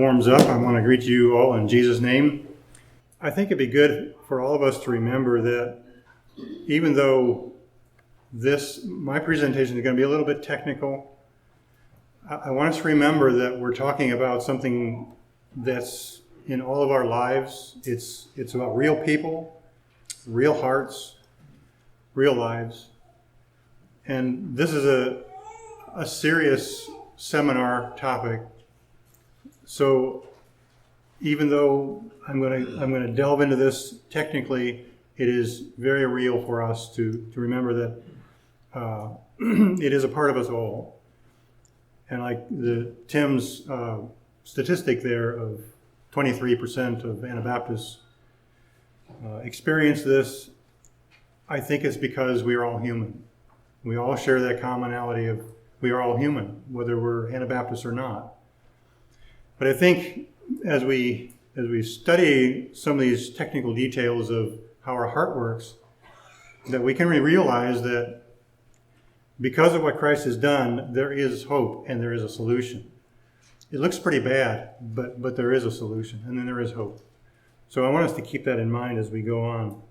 warms up, I want to greet you all in Jesus' name. I think it'd be good for all of us to remember that even though my presentation is going to be a little bit technical, I want us to remember that we're talking about something that's in all of our lives. It's about real people, real hearts, real lives. And this is a serious seminar topic. So even though I'm going to delve into this technically, it is very real for us to remember that it is a part of us all. And like Tim's statistic there of 23% of Anabaptists experience this, I think it's because we are all human. We all share that commonality of we are all human, whether we're Anabaptists or not. But I think as we study some of these technical details of how our heart works, that we can realize that because of what Christ has done, there is hope and there is a solution. It looks pretty bad, but there is a solution, and then there is hope. So I want us to keep that in mind as we go on.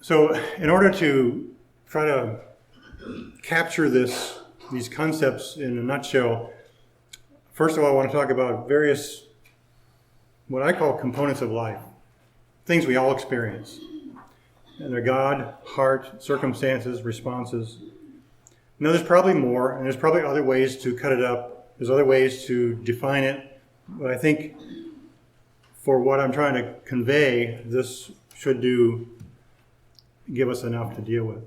So in order to try to capture these concepts in a nutshell, first of all, I want to talk about various, what I call components of life, things we all experience. And they're God, heart, circumstances, responses. Now, there's probably more, and there's probably other ways to cut it up. There's other ways to define it. But I think for what I'm trying to convey, this should give us enough to deal with.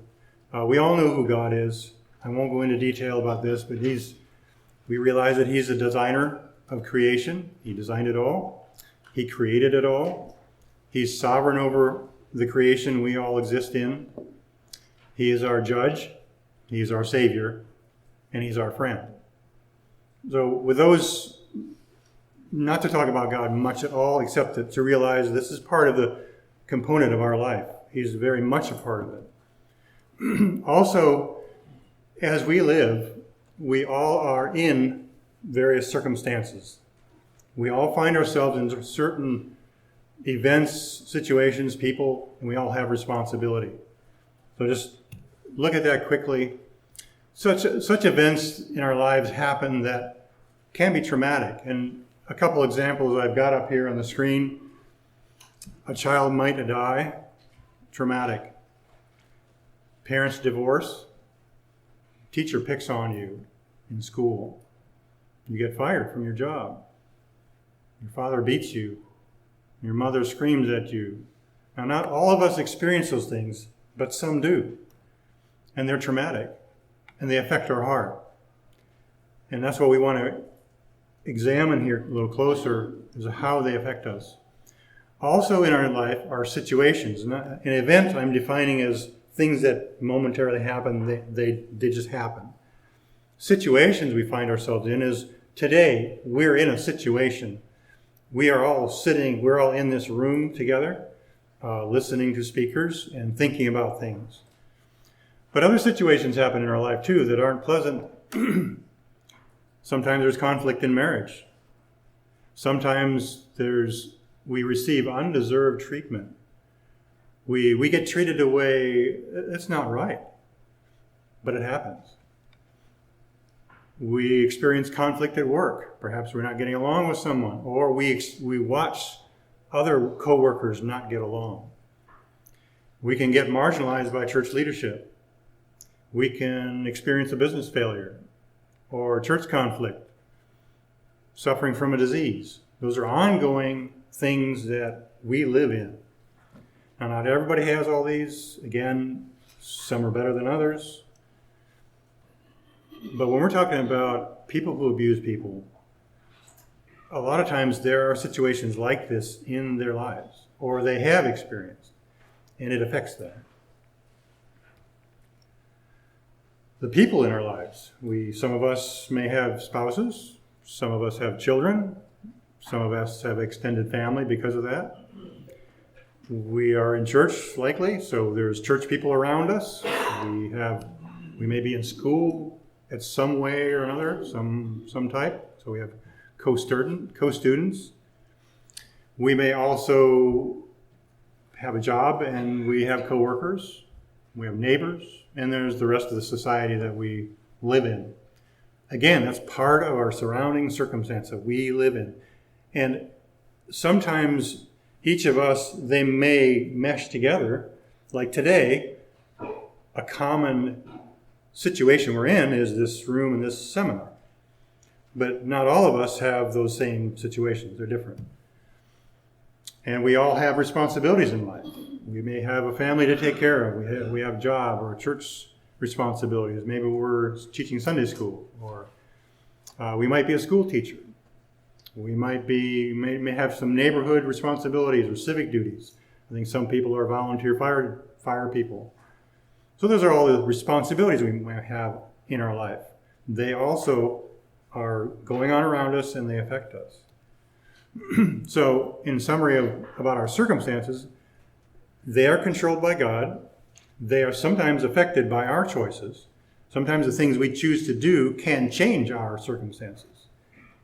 We all know who God is. I won't go into detail about this, but we realize that He's the designer of creation. He designed it all. He created it all. He's sovereign over the creation we all exist in. He is our judge. He's our Savior. And He's our friend. So with those, not to talk about God much at all, except to realize this is part of the component of our life. He's very much a part of it. Also, as we live, we all are in various circumstances. We all find ourselves in certain events, situations, people, and we all have responsibility. So just look at that quickly. Such events in our lives happen that can be traumatic. And a couple examples I've got up here on the screen. A child might die, traumatic. Parents divorce. Teacher picks on you in school. You get fired from your job. Your father beats you. Your mother screams at you. Now, not all of us experience those things, but some do. And they're traumatic. And they affect our heart. And that's what we want to examine here a little closer, is how they affect us. Also in our life are situations. An event I'm defining as things that momentarily happen, they just happen. Situations we find ourselves in is today we're in a situation. We are all sitting, we're all in this room together, listening to speakers and thinking about things. But other situations happen in our life too that aren't pleasant. Sometimes there's conflict in marriage. Sometimes we receive undeserved treatment. We get treated a way that's not right, but it happens. We experience conflict at work. Perhaps we're not getting along with someone, or we watch other coworkers not get along. We can get marginalized by church leadership. We can experience a business failure or church conflict, suffering from a disease. Those are ongoing things that we live in. Now, not everybody has all these. Again, some are better than others. But when we're talking about people who abuse people, a lot of times there are situations like this in their lives, or they have experienced, and it affects them. The people in our lives, some of us may have spouses, some of us have children, some of us have extended family because of that. We are in church, likely, so there's church people around us. We may be in school at some way or another, some type. So we have co-students. We may also have a job, and we have coworkers, we have neighbors, and there's the rest of the society that we live in. Again, that's part of our surrounding circumstance that we live in. And sometimes each of us, they may mesh together. Like today, a common situation we're in is this room and this seminar. But not all of us have those same situations. They're different. And we all have responsibilities in life. We may have a family to take care of. We have a job or church responsibilities. Maybe we're teaching Sunday school, or we might be a school teacher. We may have some neighborhood responsibilities or civic duties. I think some people are volunteer fire people. So those are all the responsibilities we might have in our life. They also are going on around us, and they affect us. So in summary about our circumstances, they are controlled by God. They are sometimes affected by our choices. Sometimes the things we choose to do can change our circumstances.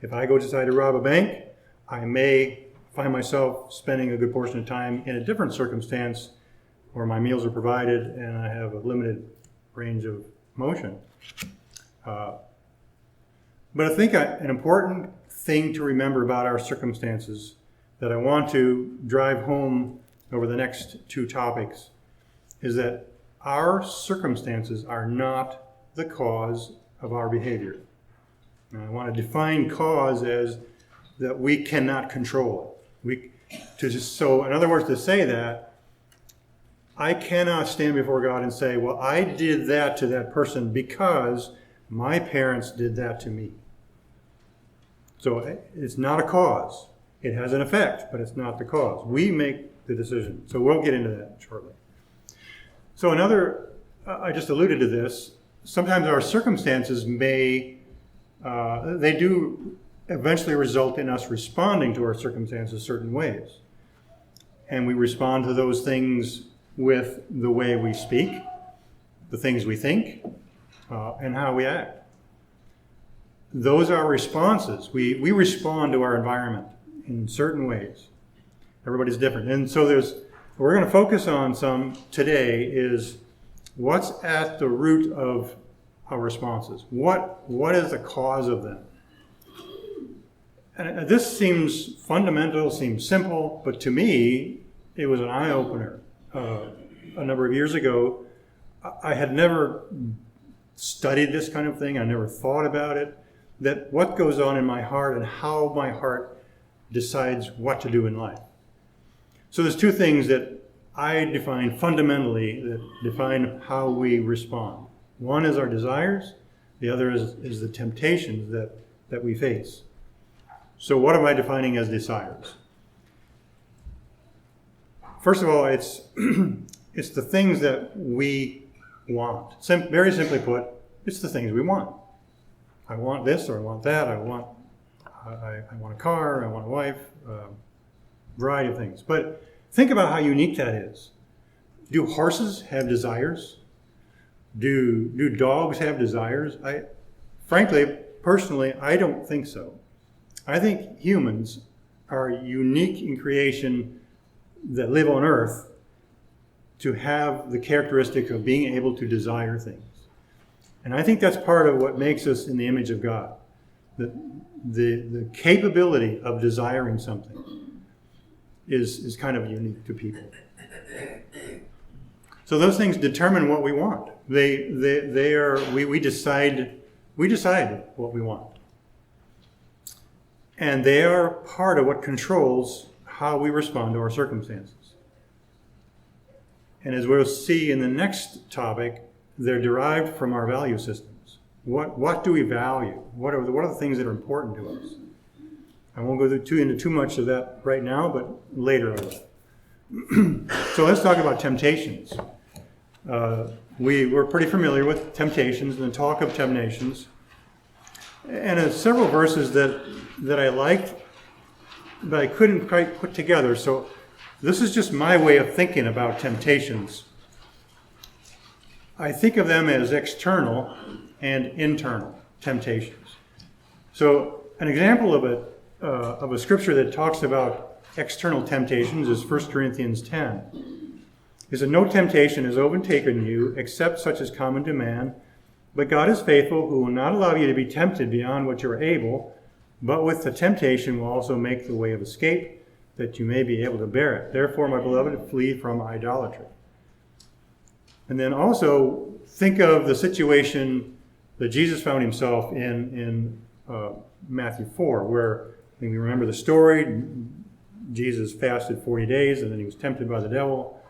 If I go decide to rob a bank, I may find myself spending a good portion of time in a different circumstance where my meals are provided and I have a limited range of motion. But I think an important thing to remember about our circumstances that I want to drive home over the next two topics is that our circumstances are not the cause of our behavior. And I want to define cause as that we cannot control it. So in other words, to say that, I cannot stand before God and say, well, I did that to that person because my parents did that to me. So it's not a cause. It has an effect, but it's not the cause. We make the decision. So we'll get into that shortly. So I just alluded to this, sometimes our circumstances they do eventually result in us responding to our circumstances certain ways. And we respond to those things with the way we speak, the things we think, and how we act. Those are responses. We respond to our environment in certain ways. Everybody's different. And so we're going to focus on some today is what's at the root of our responses. What is the cause of them? And this seems fundamental, seems simple, but to me, it was an eye-opener. A number of years ago, I had never studied this kind of thing. I never thought about it. That what goes on in my heart and how my heart decides what to do in life. So there's two things that I define fundamentally that define how we respond. One is our desires. The other is the temptations that we face. So what am I defining as desires? First of all, it's the things that we want. Very simply put, it's the things we want. I want this or I want that. I want a car. I want a wife. Variety of things. But think about how unique that is. Do horses have desires? Do dogs have desires? Frankly, personally, I don't think so. I think humans are unique in creation that live on earth to have the characteristic of being able to desire things. And I think that's part of what makes us in the image of God. The capability of desiring something is kind of unique to people. So those things determine what we want. We decide what we want. And they are part of what controls how we respond to our circumstances. And as we'll see in the next topic, they're derived from our value systems. What do we value? What are the things that are important to us? I won't go into too much of that right now, but later I will. So let's talk about temptations. We're pretty familiar with temptations and the talk of temptations. And there's several verses that I liked, but I couldn't quite put together. So this is just my way of thinking about temptations. I think of them as external and internal temptations. So an example of a of a scripture that talks about external temptations is 1 Corinthians 10. It said, "No temptation has overtaken you except such as common to man, but God is faithful, who will not allow you to be tempted beyond what you are able, but with the temptation will also make the way of escape, that you may be able to bear it. Therefore, my beloved, flee from idolatry." And then also think of the situation that Jesus found himself in Matthew 4, where, when we remember the story, Jesus fasted 40 days and then he was tempted by the devil.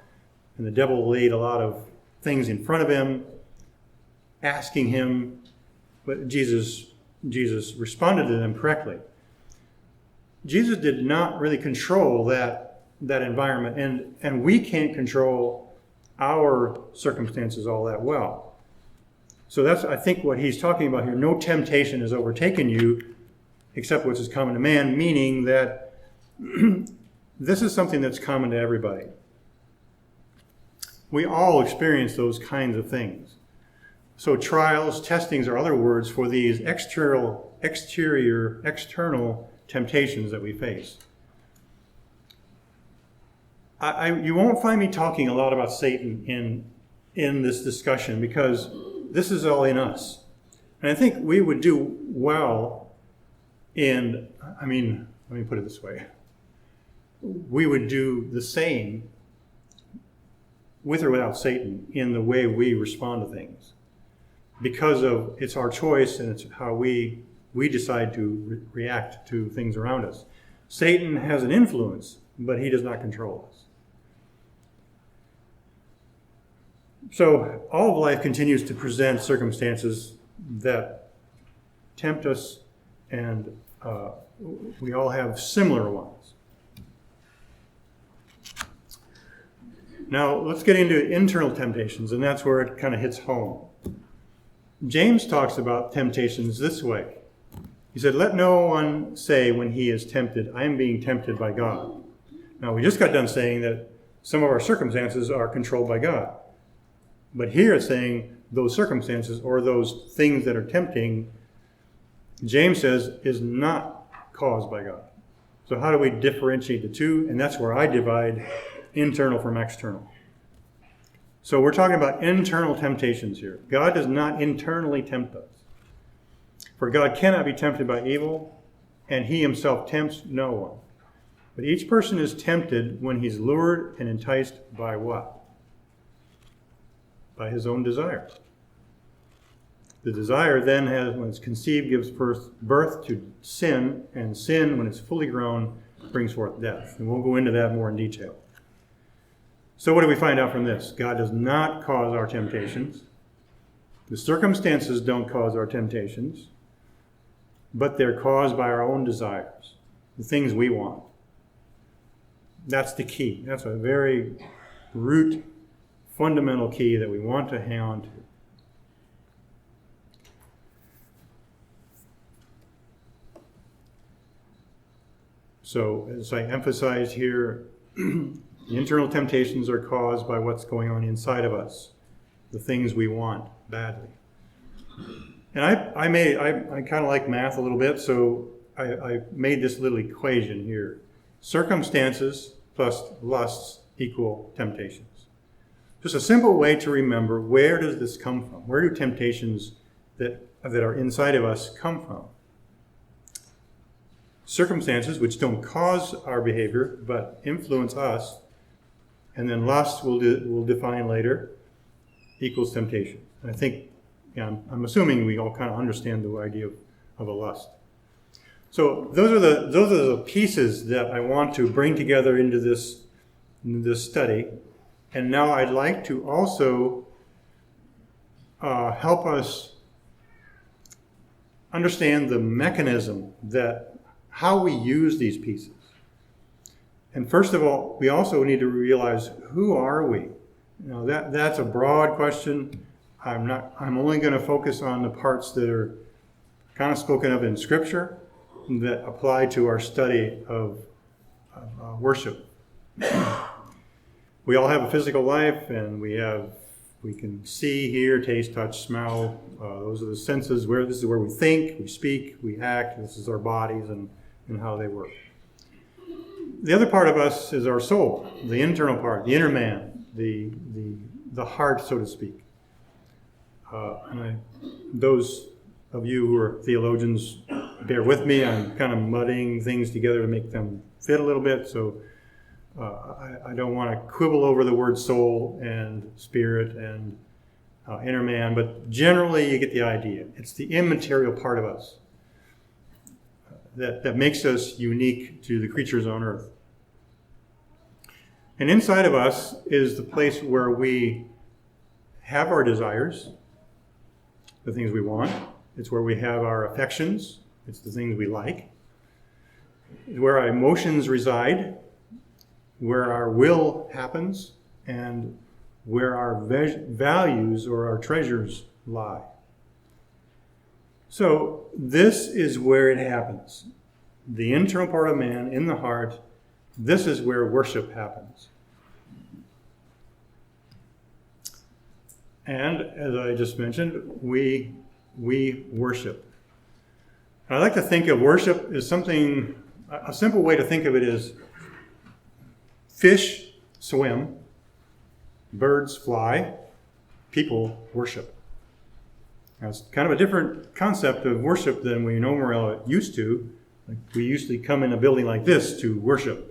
And the devil laid a lot of things in front of him, asking him, but Jesus responded to them correctly. Jesus did not really control that environment, and we can't control our circumstances all that well. So that's, I think, what he's talking about here. No temptation has overtaken you except what is common to man, meaning that this is something that's common to everybody. We all experience those kinds of things. So trials, testings are other words for these external temptations that we face. You won't find me talking a lot about Satan in this discussion, because this is all in us. And I think we would do well in, let me put it this way. We would do the same with or without Satan in the way we respond to things, because of it's our choice and it's how we decide to react to things around us. Satan has an influence, but he does not control us. So all of life continues to present circumstances that tempt us, and we all have similar ones. Now, let's get into internal temptations, and that's where it kind of hits home. James talks about temptations this way. He said, "Let no one say when he is tempted, I am being tempted by God." Now, we just got done saying that some of our circumstances are controlled by God. But here it's saying those circumstances, or those things that are tempting, James says, is not caused by God. So how do we differentiate the two? And that's where I divide internal from external. So we're talking about internal temptations here. God does not internally tempt us. For God cannot be tempted by evil, and he himself tempts no one. But each person is tempted when he's lured and enticed by what? By his own desire. The desire then, when it's conceived, gives birth to sin, and sin, when it's fully grown, brings forth death. And we'll go into that more in detail. So what do we find out from this? God does not cause our temptations. The circumstances don't cause our temptations, but they're caused by our own desires, the things we want. That's the key. That's a very root, fundamental key that we want to hang on to. So, as I emphasized here, the internal temptations are caused by what's going on inside of us, the things we want badly. And I kind of like math a little bit, so I made this little equation here. Circumstances plus lusts equal temptations. Just a simple way to remember, where does this come from? Where do temptations that are inside of us come from? Circumstances, which don't cause our behavior but influence us, and then lust we'll define later, equals temptation. And I think, I'm assuming we all kind of understand the idea of a lust. So those are the pieces that I want to bring together into this study. And now I'd like to also help us understand the mechanism how we use these pieces. And first of all, we also need to realize, who are we? Now that's a broad question. I'm only going to focus on the parts that are kind of spoken of in Scripture that apply to our study of worship. We all have a physical life, and we can see, hear, taste, touch, smell. Those are the senses. This is where we think, we speak, we act. This is our bodies, and in how they work. The other part of us is our soul, the internal part, the inner man, the heart, so to speak. Those of you who are theologians, bear with me. I'm kind of muddying things together to make them fit a little bit. So I don't want to quibble over the word soul and spirit and inner man, but generally you get the idea. It's the immaterial part of us that makes us unique to the creatures on earth. And inside of us is the place where we have our desires, the things we want. It's where we have our affections. It's the things we like. It's where our emotions reside, where our will happens, and where our values or our treasures lie. So this is where it happens. The internal part of man, in the heart, this is where worship happens. And as I just mentioned, we worship. And I like to think of worship as something, a simple way to think of it is fish swim, birds fly, people worship. Now, it's kind of a different concept of worship than we normally used to. Like we usually come in a building like this to worship.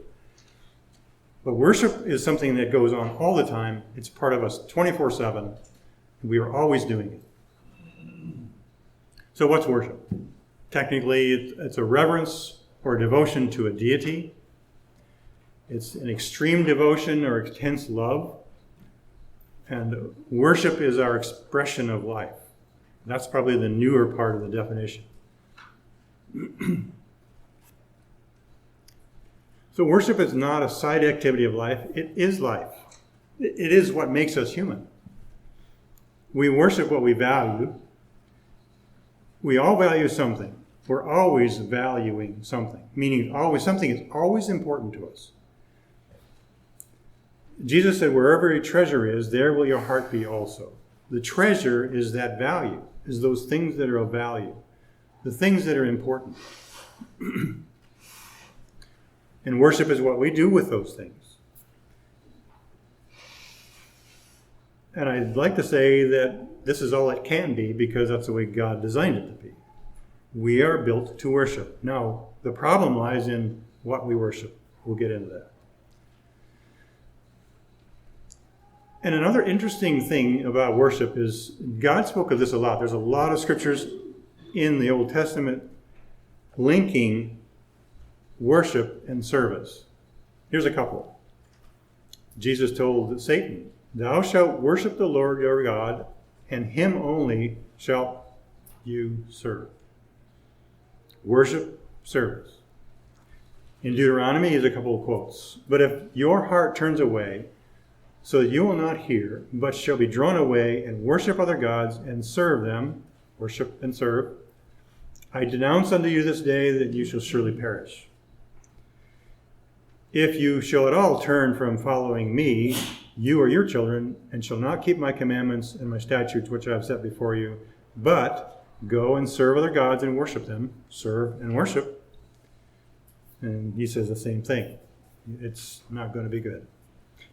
But worship is something that goes on all the time. It's part of us 24/7. We are always doing it. So what's worship? Technically, it's a reverence or devotion to a deity. It's an extreme devotion or intense love. And worship is our expression of life. That's probably the newer part of the definition. So worship is not a side activity of life. It is life. It is what makes us human. We worship what we value. We all value something. We're always valuing something, meaning always something is always important to us. Jesus said, wherever your treasure is, there will your heart be also. The treasure is that value, is those things that are of value, the things that are important. And worship is what we do with those things. And I'd like to say that this is all it can be because that's the way God designed it to be. We are built to worship. Now, the problem lies in what we worship. We'll get into that. And another interesting thing about worship is God spoke of this a lot. There's a lot of scriptures in the Old Testament linking worship and service. Here's a couple. Jesus told Satan, "Thou shalt worship the Lord your God, and him only shalt you serve." Worship, service. In Deuteronomy is a couple of quotes. "But if your heart turns away, so that you will not hear, but shall be drawn away and worship other gods and serve them," worship and serve, "I denounce unto you this day that you shall surely perish. If you shall at all turn from following me, you or your children, and shall not keep my commandments and my statutes which I have set before you, but go and serve other gods and worship them," serve and worship. And he says the same thing. It's not going to be good.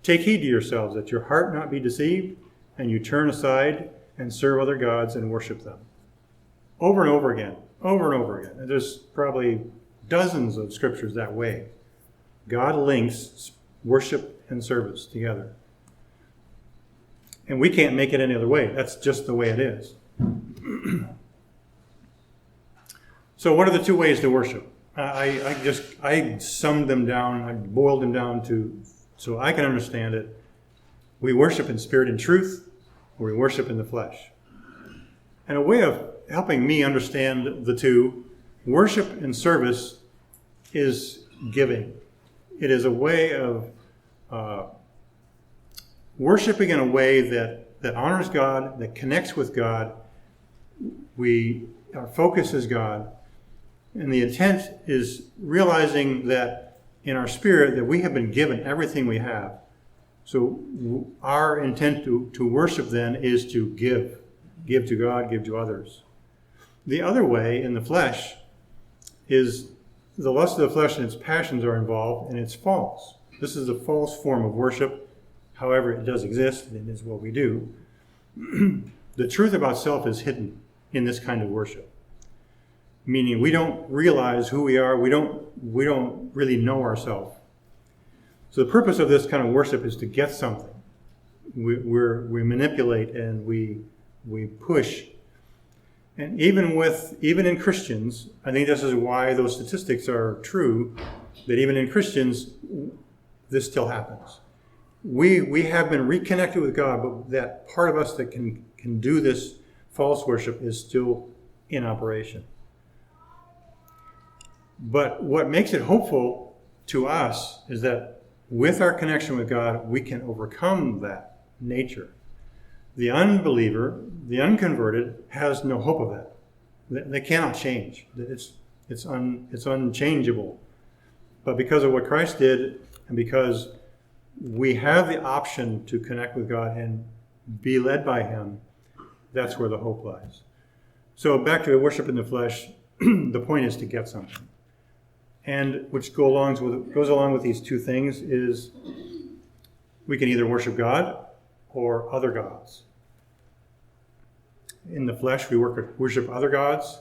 "Take heed to yourselves that your heart not be deceived, and you turn aside and serve other gods and worship them." Over and over again, over and over again. And there's probably dozens of scriptures that way. God links worship and service together. And we can't make it any other way. That's just the way it is. So what are the two ways to worship? I summed them down, I boiled them down to, so I can understand it. We worship in spirit and truth, or we worship in the flesh. And a way of helping me understand the two, worship and service is giving. It is a way of worshiping in a way that honors God, that connects with God. Our focus is God. And the intent is realizing that in our spirit that we have been given everything we have. So our intent to worship then is to give. Give to God, give to others. The other way in the flesh is the lust of the flesh and its passions are involved, and it's false. This is a false form of worship. However, it does exist, and it is what we do. The truth about self is hidden in this kind of worship. Meaning we don't realize who we are. We don't really know ourselves. So the purpose of this kind of worship is to get something. We manipulate and we push. And even in Christians, I think this is why those statistics are true, that even in Christians, this still happens. We have been reconnected with God, but that part of us that can do this false worship is still in operation. But what makes it hopeful to us is that with our connection with God, we can overcome that nature. The unbeliever, the unconverted, has no hope of that. They cannot change. It's unchangeable. But because of what Christ did, and because we have the option to connect with God and be led by Him, that's where the hope lies. So back to the worship in the flesh, the point is to get something. And which goes along with these two things is we can either worship God or other gods. In the flesh, we worship other gods.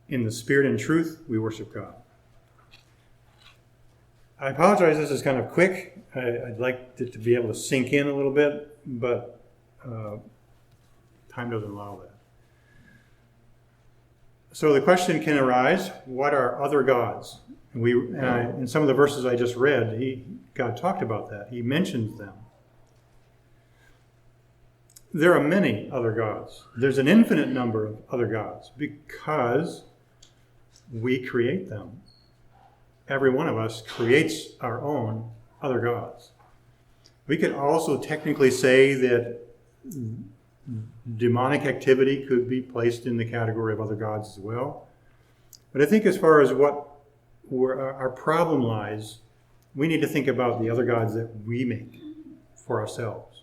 In the spirit and truth, we worship God. I apologize, this is kind of quick. I'd like it to be able to sink in a little bit, but time doesn't allow that. So the question can arise, what are other gods? In some of the verses I just read, God talked about that. He mentions them. There are many other gods. There's an infinite number of other gods because we create them. Every one of us creates our own other gods. We could also technically say that demonic activity could be placed in the category of other gods as well. But I think as far as where our problem lies, we need to think about the other gods that we make for ourselves.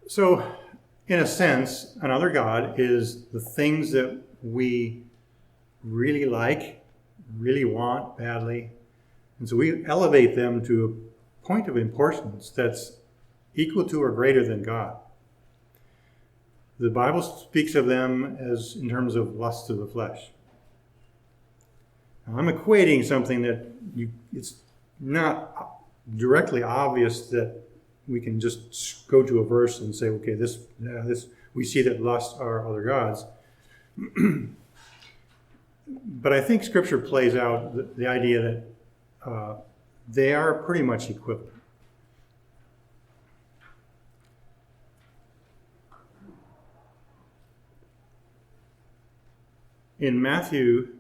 So, in a sense, another god is the things that we really like, really want badly. And so we elevate them to a point of importance that's equal to or greater than God. The Bible speaks of them as in terms of lust of the flesh. Now, I'm equating something that it's not directly obvious that we can just go to a verse and say, okay, this we see that lust are other gods. But I think Scripture plays out the idea that they are pretty much equivalent. In Matthew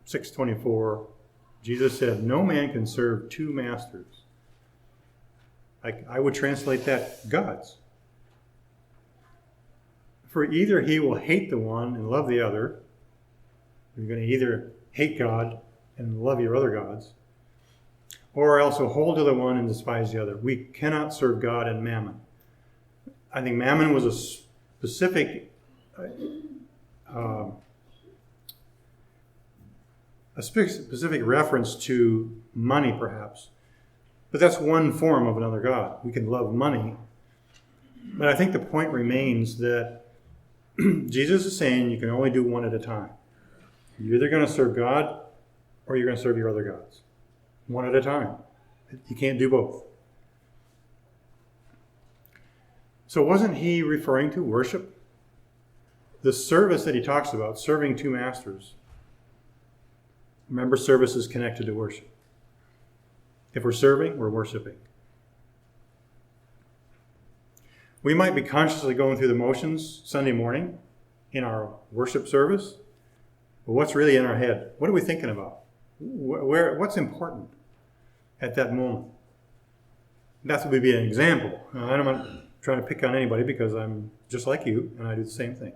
6:24, Jesus said, "No man can serve two masters." I would translate that gods. For either he will hate the one and love the other. You're going to either hate God and love your other gods, or else will hold to the one and despise the other. We cannot serve God and mammon. I think mammon was a specific reference to money, perhaps. But that's one form of another god. We can love money. But I think the point remains that Jesus is saying you can only do one at a time. You're either going to serve God or you're going to serve your other gods. One at a time. You can't do both. So wasn't he referring to worship? The service that he talks about, serving two masters. Remember, service is connected to worship. If we're serving, we're worshiping. We might be consciously going through the motions Sunday morning in our worship service, but what's really in our head? What are we thinking about? What's important at that moment? That would be an example. I'm not trying to pick on anybody because I'm just like you and I do the same thing.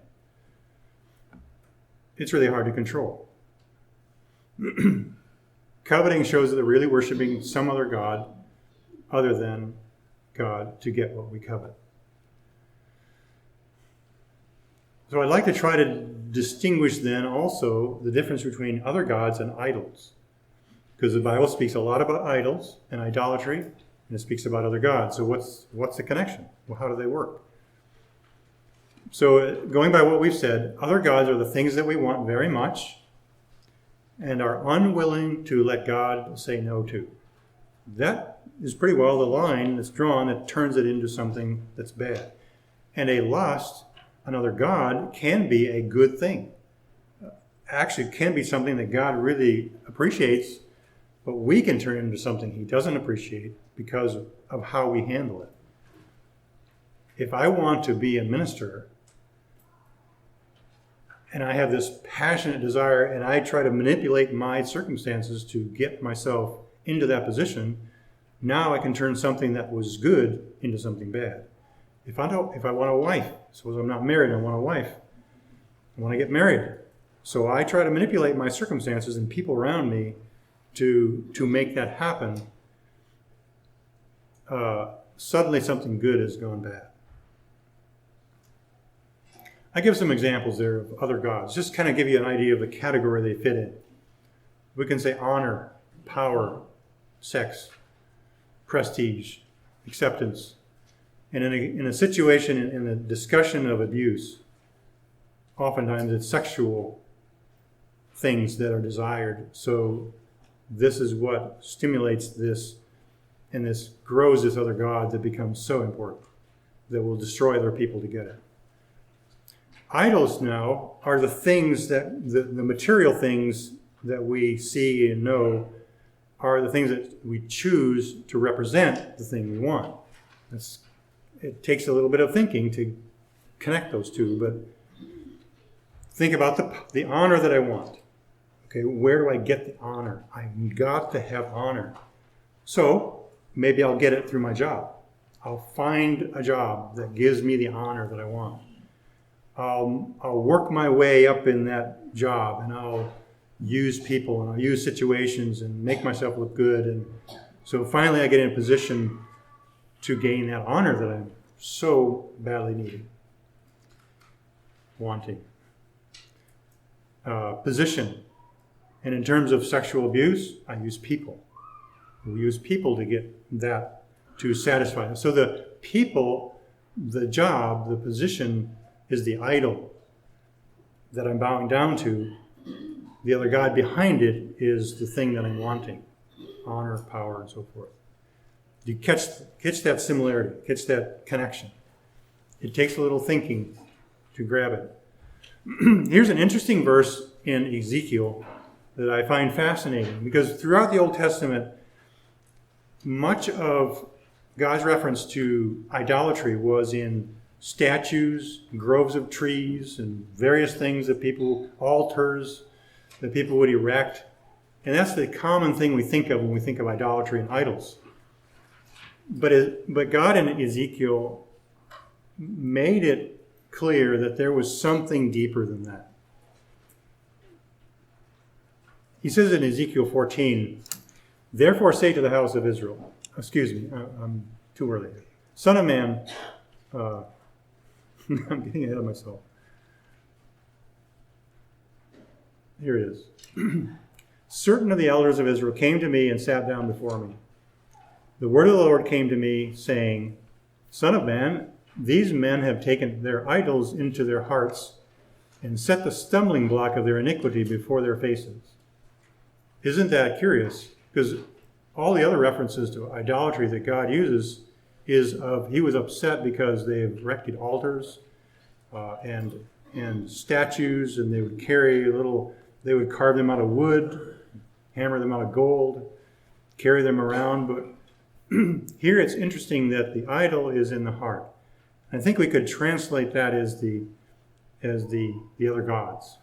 It's really hard to control. Coveting shows that they're really worshiping some other god other than God to get what we covet. So I'd like to try to distinguish then also the difference between other gods and idols. Because the Bible speaks a lot about idols and idolatry, and it speaks about other gods. So what's the connection? Well, how do they work? So going by what we've said, other gods are the things that we want very much and are unwilling to let God say no to. That is pretty well the line that's drawn that turns it into something that's bad. And a lust, another god, can be a good thing. Actually, it can be something that God really appreciates, but we can turn it into something he doesn't appreciate because of how we handle it. If I want to be a minister, and I have this passionate desire, and I try to manipulate my circumstances to get myself into that position, now I can turn something that was good into something bad. If I want a wife, suppose I'm not married, I want a wife, I want to get married. So I try to manipulate my circumstances and people around me to make that happen. Suddenly something good has gone bad. I give some examples there of other gods, just kind of give you an idea of the category they fit in. We can say honor, power, sex, prestige, acceptance. And in a situation, in a discussion of abuse, oftentimes it's sexual things that are desired. So this is what stimulates this, and this grows this other god that becomes so important, that will destroy other people to get it. Idols now are the things that, the material things that we see and know are the things that we choose to represent the thing we want. It takes a little bit of thinking to connect those two, but think about the honor that I want. Okay, where do I get the honor? I've got to have honor. So maybe I'll get it through my job. I'll find a job that gives me the honor that I want. I'll work my way up in that job, and I'll use people and I'll use situations and make myself look good. And so finally I get in a position to gain that honor that I'm so badly needing, wanting. Position. And in terms of sexual abuse, I use people. We use people to get that, to satisfy them. So the people, the job, the position is the idol that I'm bowing down to. The other god behind it is the thing that I'm wanting. Honor, power, and so forth. You catch that similarity, catch that connection. It takes a little thinking to grab it. Here's an interesting verse in Ezekiel that I find fascinating, because throughout the Old Testament, much of God's reference to idolatry was in statues, groves of trees, and various things that people, altars that people would erect. And that's the common thing we think of when we think of idolatry and idols. But God in Ezekiel made it clear that there was something deeper than that. He says in Ezekiel 14, "Therefore say to the house of Israel," excuse me, I'm too early. "Son of man," I'm getting ahead of myself. Here it is. "Certain of the elders of Israel came to me and sat down before me. The word of the Lord came to me, saying, Son of man, these men have taken their idols into their hearts and set the stumbling block of their iniquity before their faces." Isn't that curious? Because all the other references to idolatry that God uses is of, he was upset because they have erected altars and statues, and they would they would carve them out of wood, hammer them out of gold, carry them around. But here it's interesting that the idol is in the heart. I think we could translate that as the other gods.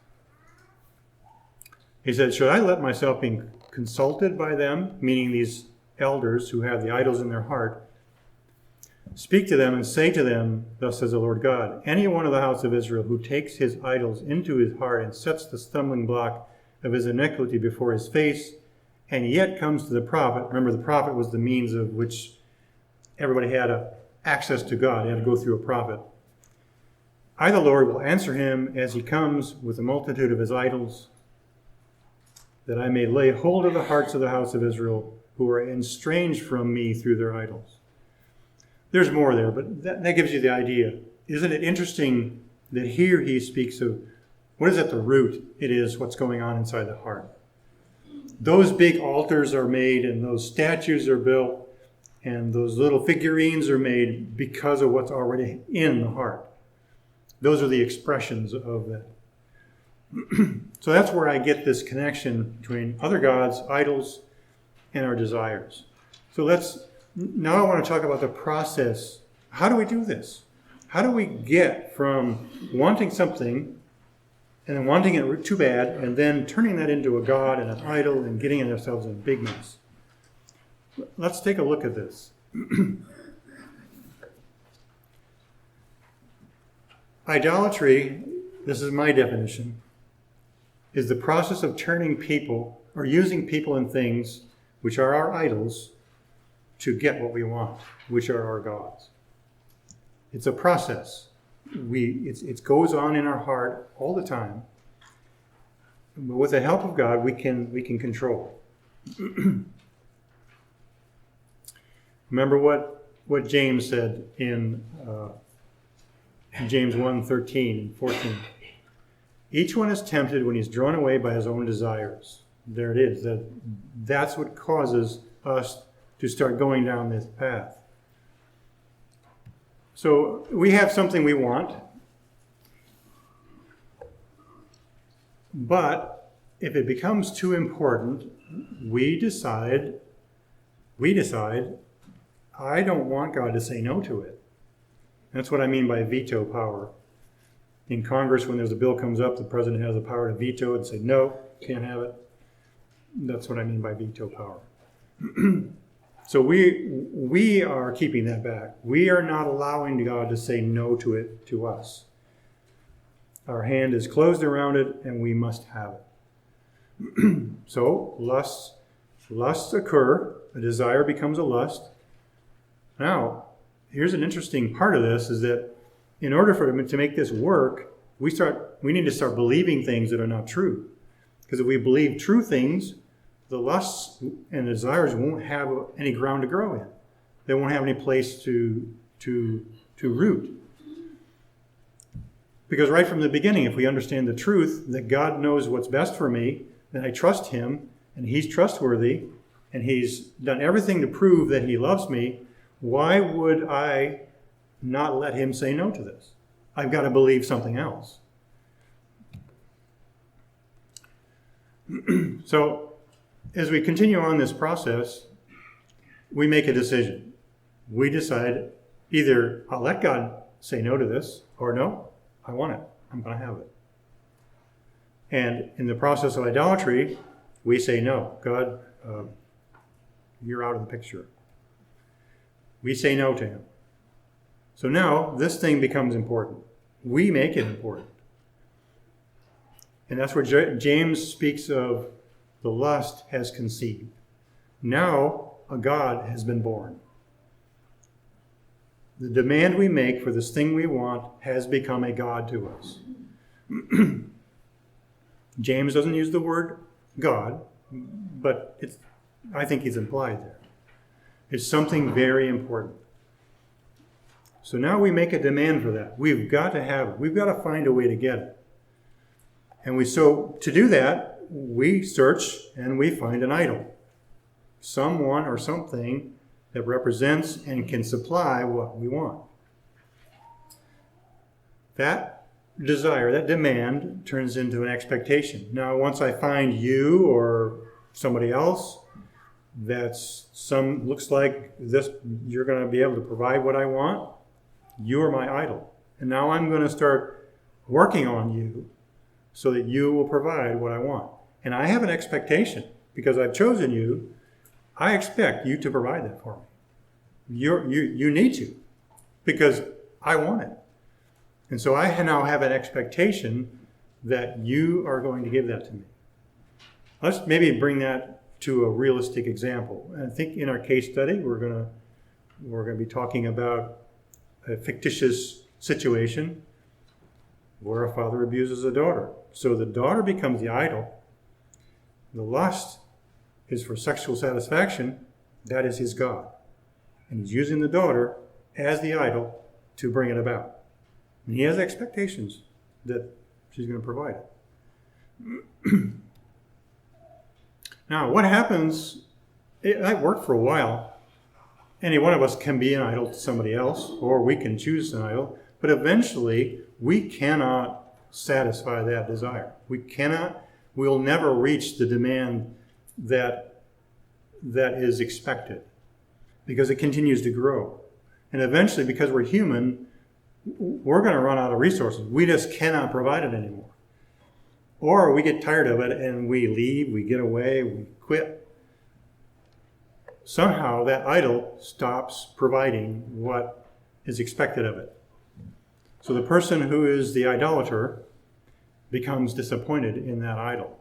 He said, "Should I let myself be consulted by them," meaning these elders who have the idols in their heart, "speak to them and say to them, thus says the Lord God, any one of the house of Israel who takes his idols into his heart and sets the stumbling block of his iniquity before his face, and yet comes to the prophet." Remember, the prophet was the means of which everybody had access to God. They had to go through a prophet. I, the Lord, will answer him as he comes with a multitude of his idols, that I may lay hold of the hearts of the house of Israel, who are estranged from me through their idols. There's more there, but that gives you the idea. Isn't it interesting that here he speaks of what is at the root? It is what's going on inside the heart. Those big altars are made, and those statues are built, and those little figurines are made because of what's already in the heart. Those are the expressions of that. So that's where I get this connection between other gods, idols, and our desires. So now I want to talk about the process. How do we do this? How do we get from wanting something and then wanting it too bad and then turning that into a god and an idol and getting ourselves in a big mess? Let's take a look at this. Idolatry, this is my definition, is the process of turning people or using people and things which are our idols to get what we want, which are our gods. It's a process. It goes on in our heart all the time. But with the help of God, we can control. Remember what James said in James 1:13 and 14. Each one is tempted when he's drawn away by his own desires. There it is. That's what causes us to start going down this path. So we have something we want, but if it becomes too important, we decide, I don't want God to say no to it. That's what I mean by veto power. In Congress, when there's a bill comes up, the president has the power to veto it and say, no, can't have it. That's what I mean by veto power. So we are keeping that back. We are not allowing God to say no to it to us. Our hand is closed around it, and we must have it. So lusts occur. A desire becomes a lust. Now, here's an interesting part of this, is that in order to make this work, we need to start believing things that are not true. Because if we believe true things, the lusts and desires won't have any ground to grow in. They won't have any place to root. Because right from the beginning, if we understand the truth that God knows what's best for me, then I trust him, and he's trustworthy, and he's done everything to prove that he loves me, why would I not let him say no to this? I've got to believe something else. So, as we continue on this process, we make a decision. We decide either I'll let God say no to this, or no, I want it. I'm going to have it. And in the process of idolatry, we say no. God, you're out of the picture. We say no to him. So now this thing becomes important. We make it important. And that's where James speaks of the lust has conceived. Now a God has been born. The demand we make for this thing we want has become a God to us. James doesn't use the word God, but I think he's implied there. It's something very important. So now we make a demand for that. We've got to have it. We've got to find a way to get it. And to do that, we search and we find an idol. Someone or something that represents and can supply what we want. That desire, that demand, turns into an expectation. Now, once I find you or somebody else looks like this, you're going to be able to provide what I want, you are my idol. And now I'm going to start working on you so that you will provide what I want. And I have an expectation, because I've chosen you. I expect you to provide that for me. You need to, because I want it. And so I now have an expectation that you are going to give that to me. Let's maybe bring that to a realistic example. And I think in our case study, we're going to be talking about a fictitious situation. where a father abuses a daughter. So the daughter becomes the idol. The lust is for sexual satisfaction. That is his God. And he's using the daughter as the idol to bring it about. And he has expectations that she's going to provide it. Now, what happens, that worked for a while. Any one of us can be an idol to somebody else, or we can choose an idol, but eventually we cannot satisfy that desire. We'll never reach the demand that is expected, because it continues to grow. And eventually, because we're human, we're going to run out of resources. We just cannot provide it anymore. Or we get tired of it and we leave, we get away, we quit. Somehow that idol stops providing what is expected of it. So the person who is the idolater becomes disappointed in that idol.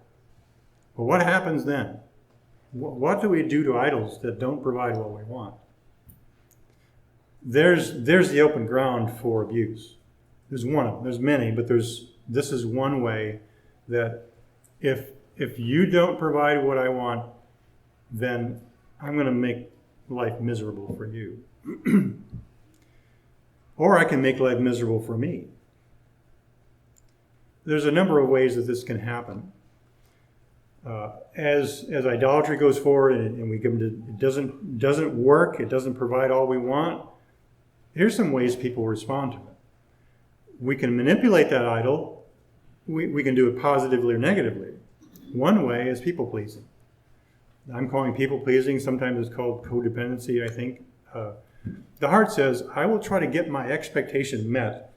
Well, what happens then? What do we do to idols that don't provide what we want? There's the open ground for abuse. There's one of them. There's many, but this is one way that if you don't provide what I want, then I'm going to make life miserable for you. Or I can make life miserable for me. There's a number of ways that this can happen. As idolatry goes forward and we give it doesn't work, it doesn't provide all we want, here's some ways people respond to it. We can manipulate that idol. We can do it positively or negatively. One way is people-pleasing. I'm calling people-pleasing. Sometimes it's called codependency, I think. The heart says, I will try to get my expectation met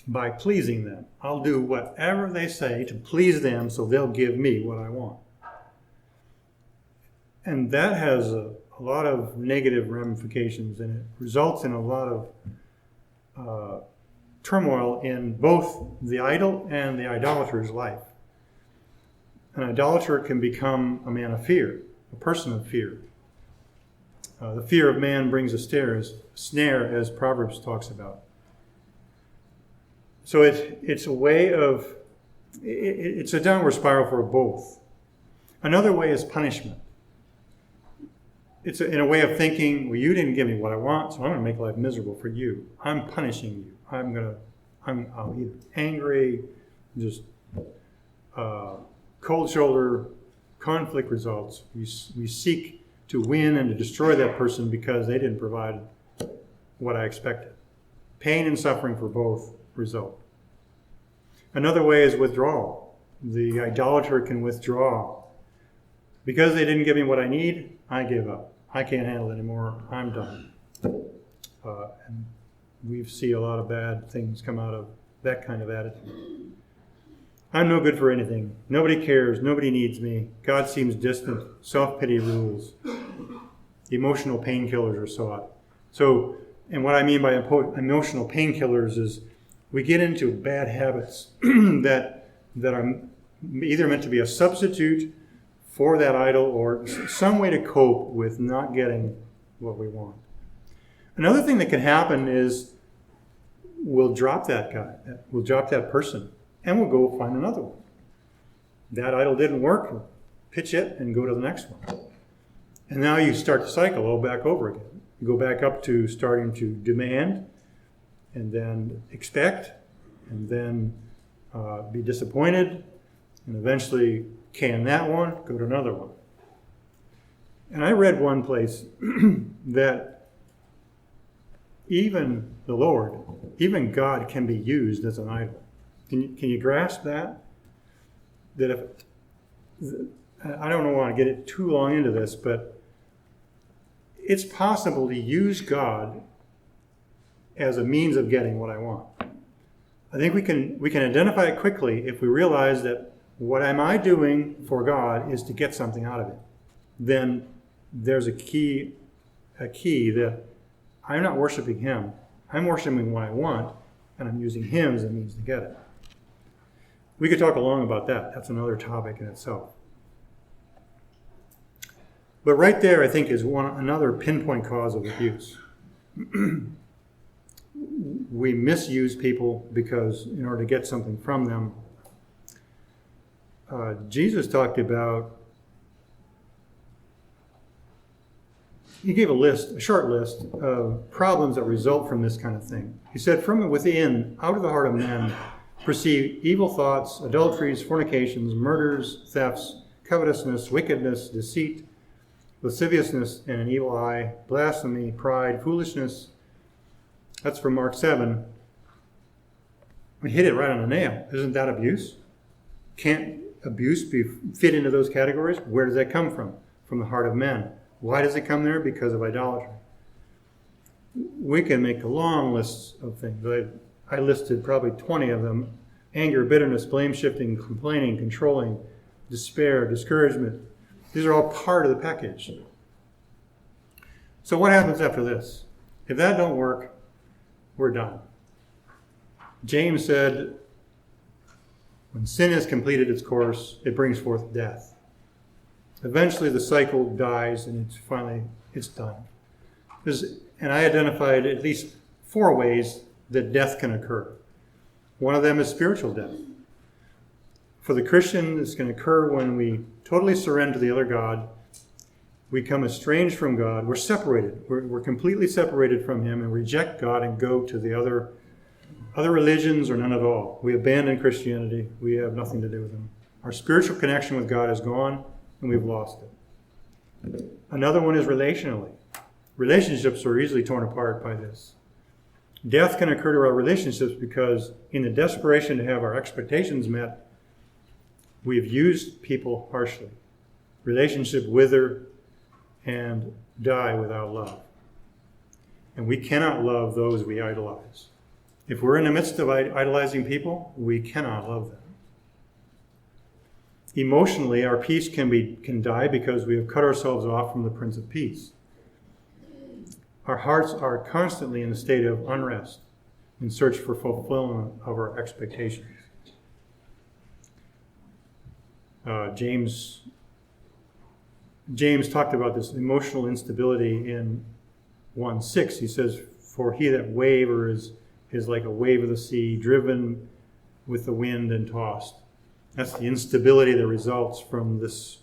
by pleasing them. I'll do whatever they say to please them so they'll give me what I want. And that has a lot of negative ramifications, and it results in a lot of turmoil in both the idol and the idolater's life. An idolater can become a man of fear, a person of fear. The fear of man brings a snare, as Proverbs talks about. So it's a way of, it's a downward spiral for both. Another way is punishment. It's in a way of thinking, well, you didn't give me what I want, so I'm going to make life miserable for you. I'm punishing you. I'll either angry, just cold shoulder, conflict results. We seek to win and to destroy that person because they didn't provide what I expected. Pain and suffering for both result. Another way is withdrawal. The idolater can withdraw. Because they didn't give me what I need, I give up. I can't handle it anymore. I'm done. And we see a lot of bad things come out of that kind of attitude. I'm no good for anything. Nobody cares. Nobody needs me. God seems distant. Self-pity rules. Emotional painkillers are sought. So, and what I mean by emotional painkillers is we get into bad habits that are either meant to be a substitute for that idol or some way to cope with not getting what we want. Another thing that can happen is we'll drop that guy, we'll drop that person, and we'll go find another one. That idol didn't work, pitch it and go to the next one. And now you start the cycle all back over again. You go back up to starting to demand and then expect and then be disappointed and eventually can that one, go to another one. And I read one place that even the Lord, even God can be used as an idol. Can you grasp that? That if, I don't want to get it too long into this, but it's possible to use God as a means of getting what I want. I think we can identify it quickly if we realize that what am I doing for God is to get something out of it. Then there's a key that I'm not worshiping Him. I'm worshiping what I want, and I'm using Him as a means to get it. We could talk long about that. That's another topic in itself. But right there, I think, is another pinpoint cause of abuse. we misuse people because in order to get something from them. Jesus talked about, he gave a short list of problems that result from this kind of thing. He said, from within, out of the heart of men, proceed evil thoughts, adulteries, fornications, murders, thefts, covetousness, wickedness, deceit, lasciviousness, and an evil eye, blasphemy, pride, foolishness. That's from Mark 7. We hit it right on the nail. Isn't that abuse? Can't abuse fit into those categories? Where does that come from? From the heart of men. Why does it come there? Because of idolatry. We can make a long list of things. I listed probably 20 of them. Anger, bitterness, blame shifting, complaining, controlling, despair, discouragement. These are all part of the package. So what happens after this? If that don't work, we're done. James said, when sin has completed its course, it brings forth death. Eventually the cycle dies and it's done. And I identified at least 4 ways that death can occur. One of them is spiritual death. For the Christian, it's going to occur when we totally surrender to the other God. We become estranged from God. We're separated. We're completely separated from Him and reject God and go to the other religions or none at all. We abandon Christianity. We have nothing to do with Him. Our spiritual connection with God is gone and we've lost it. Another one is relationally. Relationships are easily torn apart by this. Death can occur to our relationships because in the desperation to have our expectations met, we've used people harshly. Relationships wither and die without love. And we cannot love those we idolize. If we're in the midst of idolizing people, we cannot love them. Emotionally, our peace can die because we have cut ourselves off from the Prince of Peace. Our hearts are constantly in a state of unrest in search for fulfillment of our expectations. James talked about this emotional instability in 1:6. He says, for he that wavers is like a wave of the sea, driven with the wind and tossed. That's the instability that results from this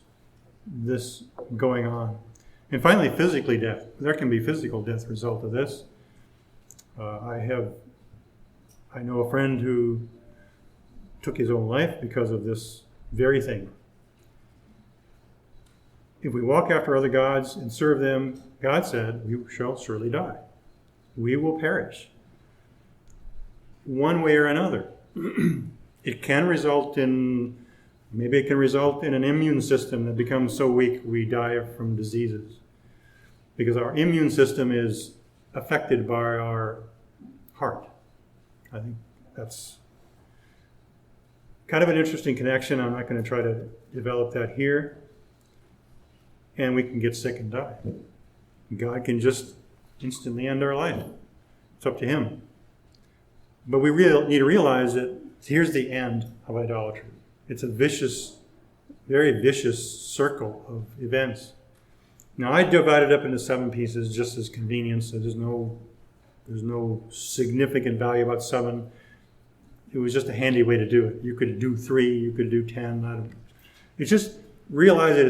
going on. And finally, physically death. There can be physical death result of this. I know a friend who took his own life because of this very thing. If we walk after other gods and serve them, God said, we shall surely die. We will perish. One way or another. It can result in an immune system that becomes so weak we die from diseases. Because our immune system is affected by our heart. I think that's kind of an interesting connection. I'm not going to try to develop that here. And we can get sick and die. God can just instantly end our life. It's up to Him. But we need to realize that here's the end of idolatry. It's a vicious, very vicious circle of events. Now, I divided it up into 7 pieces just as convenience. So there's no significant value about 7. It was just a handy way to do it. You could do 3, you could do 10. It's just realize that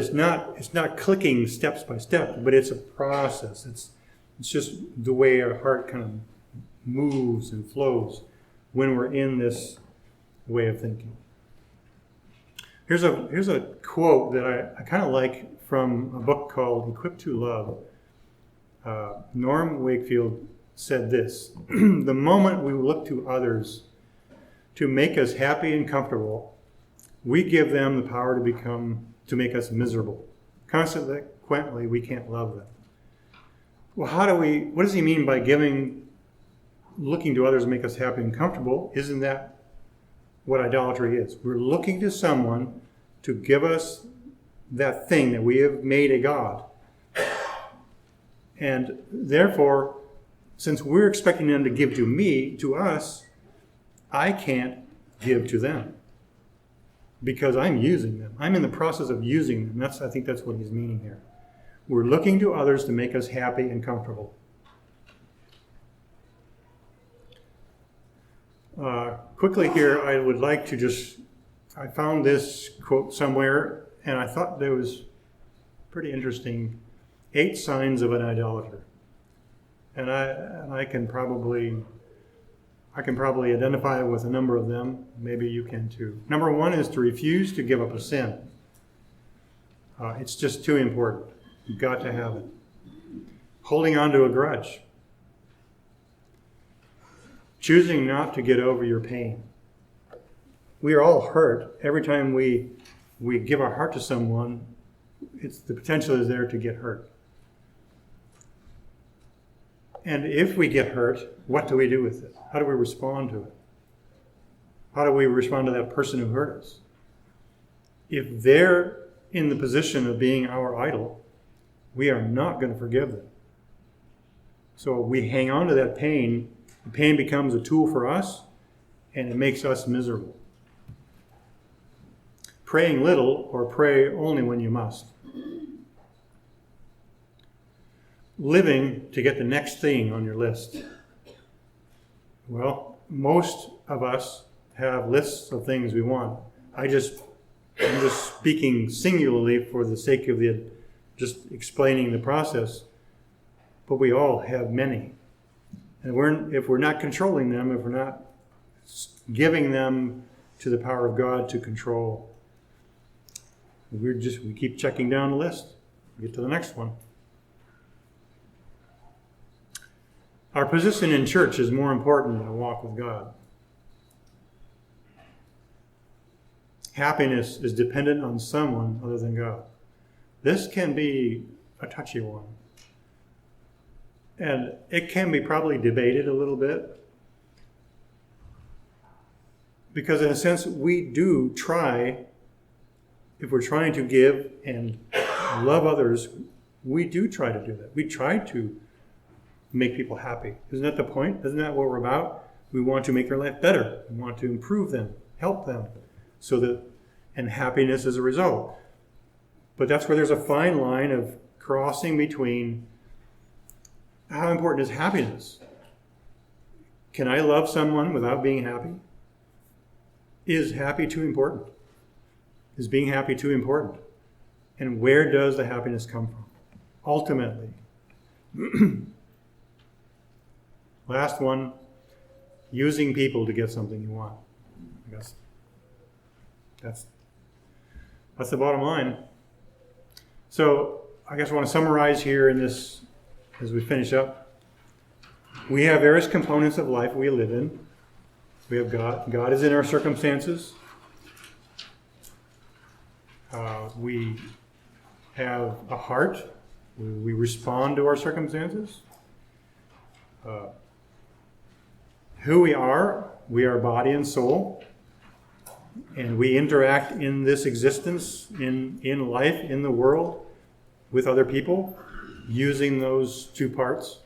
it's not clicking steps by step, but it's a process. It's just the way our heart kind of moves and flows when we're in this way of thinking. Here's a quote that I kind of like from a book called Equipped to Love. Norm Wakefield said this: the moment we look to others to make us happy and comfortable, we give them the power to make us miserable. Consequently, we can't love them. Well, what does he mean by looking to others to make us happy and comfortable? Isn't that what idolatry is? We're looking to someone to give us that thing that we have made a god. And therefore, since we're expecting them to give to us, I can't give to them because I'm using them. I'm in the process of using them. I think that's what he's meaning here. We're looking to others to make us happy and comfortable. Quickly here, I would like to I found this quote somewhere, and I thought that was pretty interesting. 8 signs of an idolater. And I can probably identify with a number of them. Maybe you can too. Number 1 is to refuse to give up a sin. It's just too important. You've got to have it. Holding on to a grudge. Choosing not to get over your pain. We are all hurt. Every time we give our heart to someone, the potential is there to get hurt. And if we get hurt, what do we do with it? How do we respond to it? How do we respond to that person who hurt us? If they're in the position of being our idol, we are not going to forgive them. So we hang on to that pain. The pain becomes a tool for us, and it makes us miserable. Praying little, or pray only when you must. Living to get the next thing on your list. Well, most of us have lists of things we want. I'm just speaking singularly for the sake of just explaining the process. But we all have many. And if we're not controlling them, if we're not giving them to the power of God to control, we keep checking down the list. We get to the next one. Our position in church is more important than a walk with God. Happiness is dependent on someone other than God. This can be a touchy one. And it can be probably debated a little bit. Because in a sense, we do try, if we're trying to give and love others, we do try to do that. We try to make people happy. Isn't that the point? Isn't that what we're about? We want to make their life better. We want to improve them, help them, and happiness as a result. But that's where there's a fine line of crossing between how important is happiness? Can I love someone without being happy? Is happy too important? Is being happy too important? And where does the happiness come from? Ultimately. Last one, using people to get something you want. I guess that's the bottom line. So I guess I want to summarize here in this as we finish up. We have various components of life we live in. We have God. God is in our circumstances. We have a heart. We respond to our circumstances. Who we are body and soul. And we interact in this existence, in life, in the world, with other people, using those 2 parts.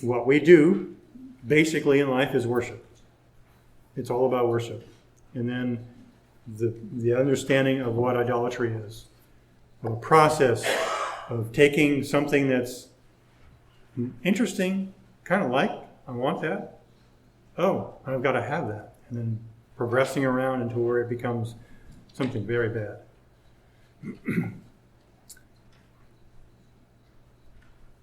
What we do, basically in life, is worship. It's all about worship. And then the understanding of what idolatry is. A process of taking something that's interesting, kind of like, I want that. Oh, I've got to have that. And then progressing around until where it becomes something very bad.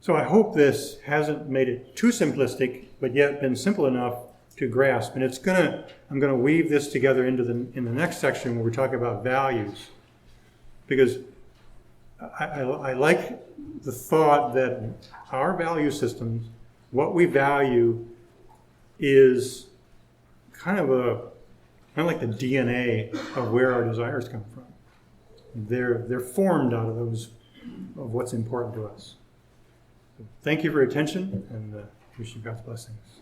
So I hope this hasn't made it too simplistic, but yet been simple enough to grasp. And I'm gonna weave this together in the next section where we talk about values, because I like the thought that our value systems, what we value, is kind of like the DNA of where our desires come from. They're formed out of of what's important to us. Thank you for your attention, and wish you God's blessings.